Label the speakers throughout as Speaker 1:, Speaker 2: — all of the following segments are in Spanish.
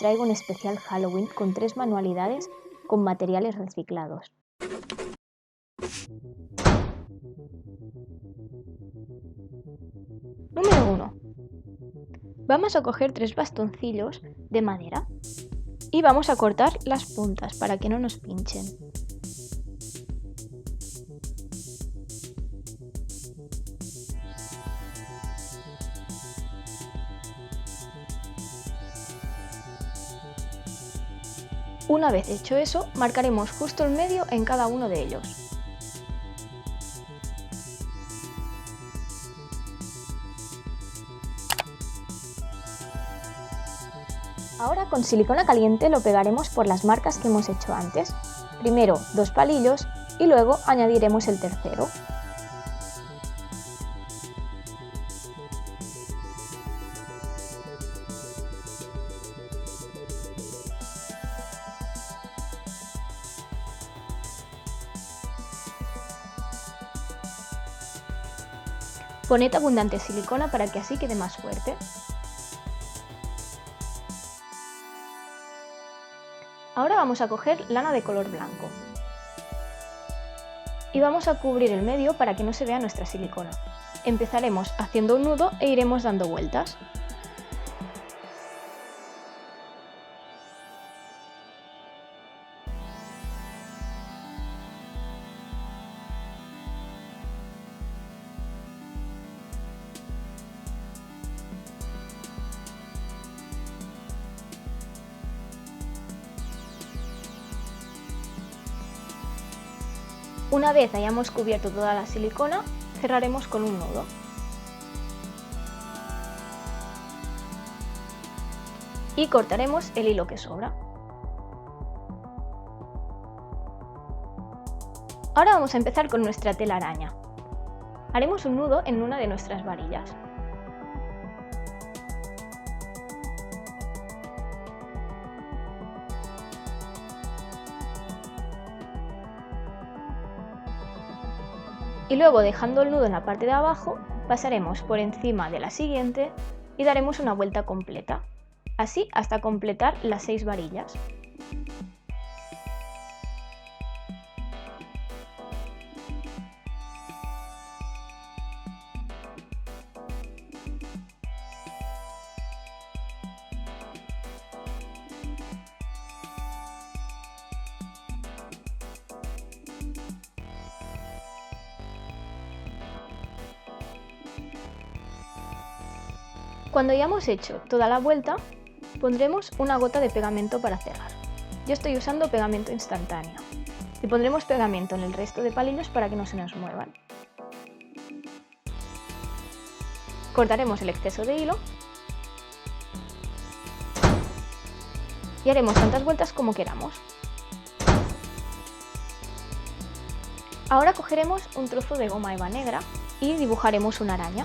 Speaker 1: traigo un especial Halloween con 3 manualidades con materiales reciclados. Número 1. Vamos a coger 3 bastoncillos de madera y vamos a cortar las puntas para que no nos pinchen. Una vez hecho eso, marcaremos justo el medio en cada uno de ellos. Ahora con silicona caliente lo pegaremos por las marcas que hemos hecho antes. Primero 2 palillos y luego añadiremos el tercero. Poned abundante silicona para que así quede más fuerte. Ahora vamos a coger lana de color blanco y vamos a cubrir el medio para que no se vea nuestra silicona. Empezaremos haciendo un nudo e iremos dando vueltas. Una vez hayamos cubierto toda la silicona, cerraremos con un nudo. Y cortaremos el hilo que sobra. Ahora vamos a empezar con nuestra telaraña. Haremos un nudo en una de nuestras varillas. Y luego, dejando el nudo en la parte de abajo, pasaremos por encima de la siguiente y daremos una vuelta completa, así hasta completar las 6 varillas. Cuando hayamos hecho toda la vuelta, pondremos una gota de pegamento para cerrar. Yo estoy usando pegamento instantáneo y pondremos pegamento en el resto de palillos para que no se nos muevan. Cortaremos el exceso de hilo y haremos tantas vueltas como queramos. Ahora cogeremos un trozo de goma eva negra y dibujaremos una araña.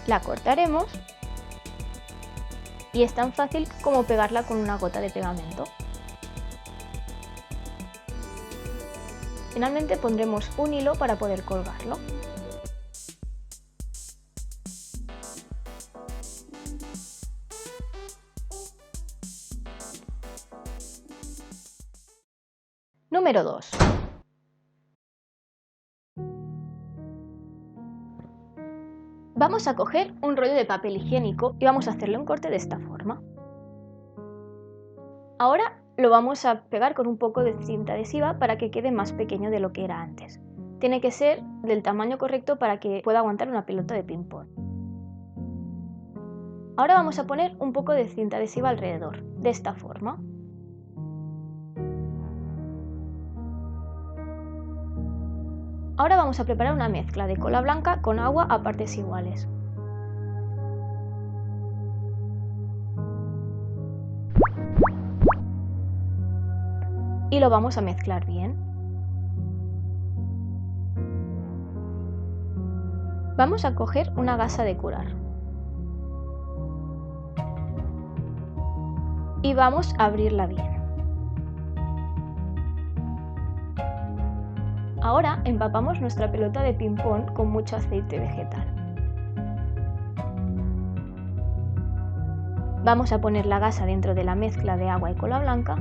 Speaker 1: La cortaremos y es tan fácil como pegarla con una gota de pegamento. Finalmente pondremos un hilo para poder colgarlo. Número 2. Vamos a coger un rollo de papel higiénico y vamos a hacerle un corte de esta forma. Ahora lo vamos a pegar con un poco de cinta adhesiva para que quede más pequeño de lo que era antes. Tiene que ser del tamaño correcto para que pueda aguantar una pelota de ping-pong. Ahora vamos a poner un poco de cinta adhesiva alrededor, de esta forma. Ahora vamos a preparar una mezcla de cola blanca con agua a partes iguales. Y lo vamos a mezclar bien. Vamos a coger una gasa de curar. Y vamos a abrirla bien. Ahora empapamos nuestra pelota de ping-pong con mucho aceite vegetal. Vamos a poner la gasa dentro de la mezcla de agua y cola blanca.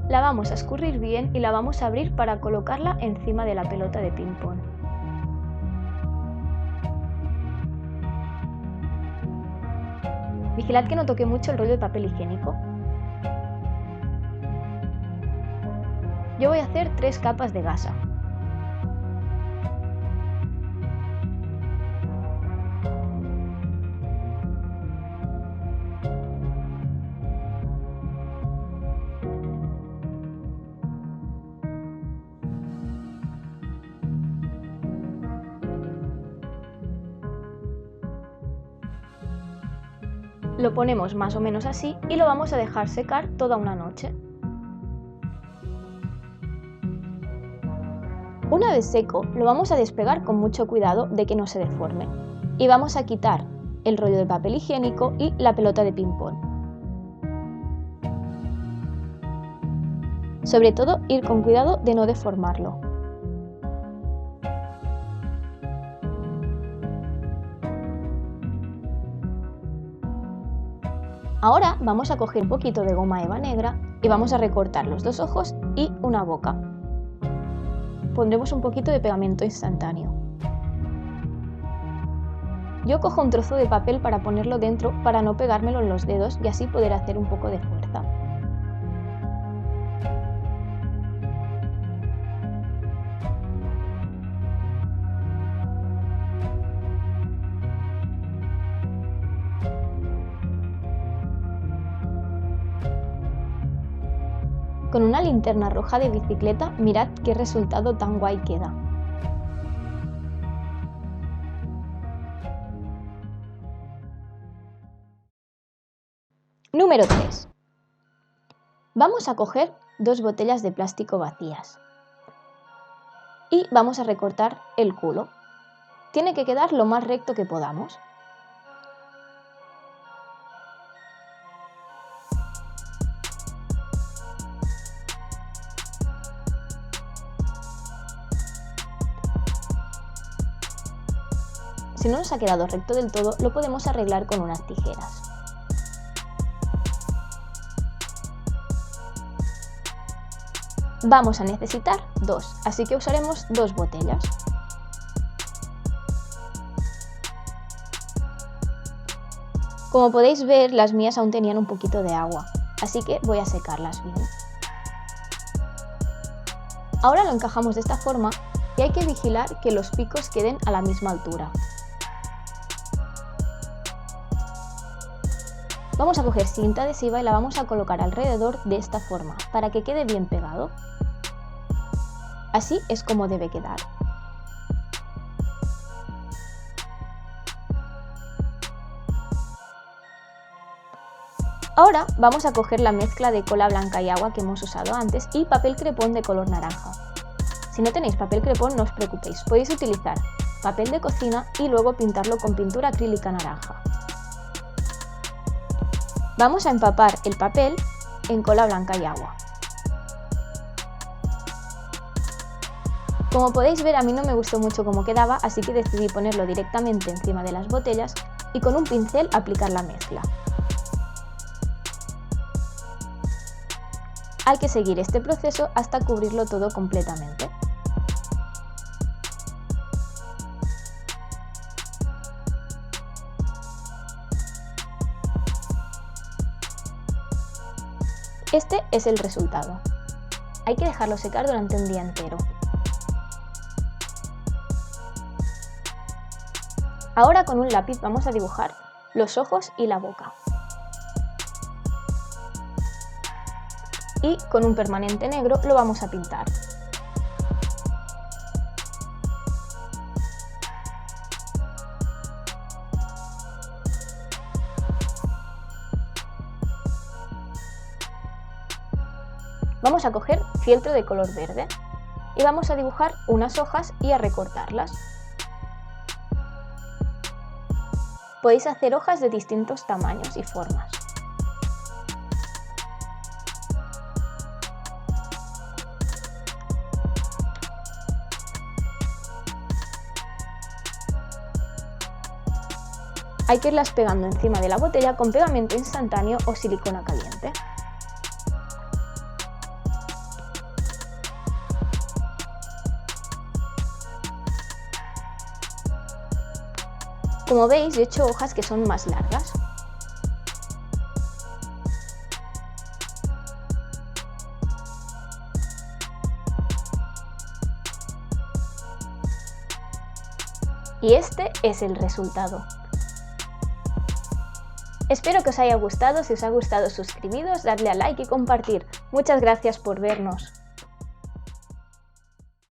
Speaker 1: La vamos a escurrir bien y la vamos a abrir para colocarla encima de la pelota de ping-pong. Vigilad que no toque mucho el rollo de papel higiénico. Yo voy a hacer 3 capas de gasa. Lo ponemos más o menos así y lo vamos a dejar secar toda una noche. Una vez seco, lo vamos a despegar con mucho cuidado de que no se deforme y vamos a quitar el rollo de papel higiénico y la pelota de ping-pong. Sobre todo, ir con cuidado de no deformarlo. Ahora vamos a coger un poquito de goma eva negra y vamos a recortar los 2 ojos y una boca. Pondremos un poquito de pegamento instantáneo. Yo cojo un trozo de papel para ponerlo dentro para no pegármelo en los dedos y así poder hacer un poco de fuerza. Con una linterna roja de bicicleta, mirad qué resultado tan guay queda. Número 3. Vamos a coger 2 botellas de plástico vacías y vamos a recortar el culo. Tiene que quedar lo más recto que podamos. Si no nos ha quedado recto del todo, lo podemos arreglar con unas tijeras. Vamos a necesitar 2, así que usaremos 2 botellas. Como podéis ver, las mías aún tenían un poquito de agua, así que voy a secarlas bien. Ahora lo encajamos de esta forma y hay que vigilar que los picos queden a la misma altura. Vamos a coger cinta adhesiva y la vamos a colocar alrededor de esta forma, para que quede bien pegado. Así es como debe quedar. Ahora vamos a coger la mezcla de cola blanca y agua que hemos usado antes y papel crepón de color naranja. Si no tenéis papel crepón, no os preocupéis, podéis utilizar papel de cocina y luego pintarlo con pintura acrílica naranja. Vamos a empapar el papel en cola blanca y agua. Como podéis ver, a mí no me gustó mucho cómo quedaba, así que decidí ponerlo directamente encima de las botellas y con un pincel aplicar la mezcla. Hay que seguir este proceso hasta cubrirlo todo completamente. Este es el resultado. Hay que dejarlo secar durante un día entero. Ahora con un lápiz vamos a dibujar los ojos y la boca. Y con un permanente negro lo vamos a pintar. Vamos a coger fieltro de color verde y vamos a dibujar unas hojas y a recortarlas. Podéis hacer hojas de distintos tamaños y formas. Hay que irlas pegando encima de la botella con pegamento instantáneo o silicona caliente. Como veis, he hecho hojas que son más largas. Y este es el resultado. Espero que os haya gustado. Si os ha gustado, suscribiros, darle a like y compartir. Muchas gracias por vernos.